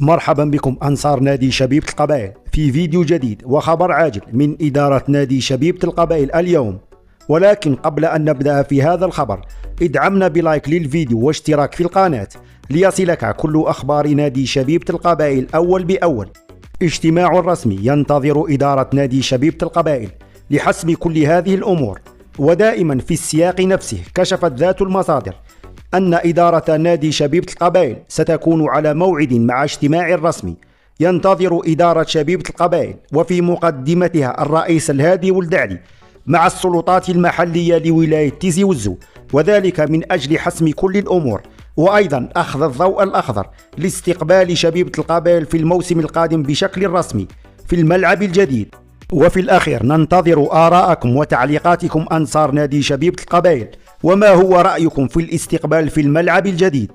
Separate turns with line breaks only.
مرحبا بكم أنصار نادي شبيبة القبائل في فيديو جديد وخبر عاجل من إدارة نادي شبيبة القبائل اليوم. ولكن قبل أن نبدأ في هذا الخبر ادعمنا بلايك للفيديو واشتراك في القناة ليصلك كل أخبار نادي شبيبة القبائل أول بأول. اجتماع رسمي ينتظر إدارة نادي شبيبة القبائل لحسم كل هذه الأمور، ودائما في السياق نفسه كشفت ذات المصادر أن إدارة نادي شبيبة القبائل ستكون على موعد مع اجتماع رسمي ينتظر إدارة شبيبة القبائل وفي مقدمتها الرئيس الهادي ولدعلي مع السلطات المحلية لولاية تيزي وزو، وذلك من أجل حسم كل الأمور وأيضا أخذ الضوء الأخضر لاستقبال شبيبة القبائل في الموسم القادم بشكل رسمي في الملعب الجديد. وفي الأخير ننتظر آراءكم وتعليقاتكم أنصار نادي شبيبة القبائل، وما هو رأيكم في الاستقبال في الملعب الجديد؟